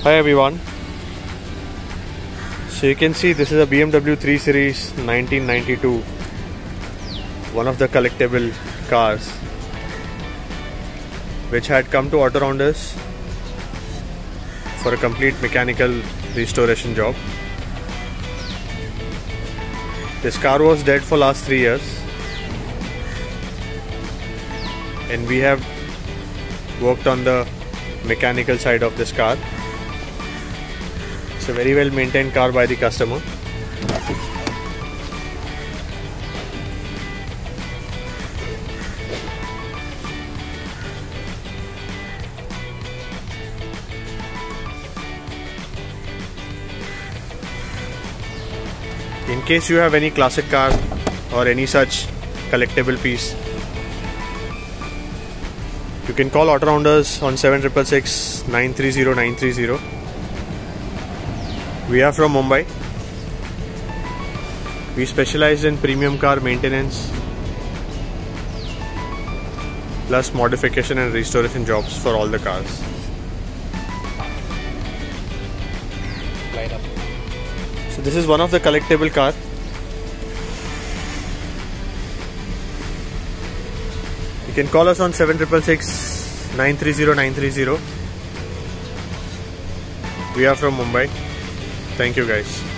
Hi everyone. So you can see this is a BMW 3 Series 1992, one of the collectible cars which had come to Autorounders for a complete mechanical restoration job. This car was dead for last 3 years and we have worked on the mechanical side of this car. It's a very well maintained car by the customer. In case you have any classic car or any such collectible piece, you can call Autorounders on 7666 930 930. We are from Mumbai. We specialize in premium car maintenance plus modification and restoration jobs for all the cars. Light up. So this is one of the collectible car. You can call us on 7666 930 930. We are from Mumbai. Thank you guys.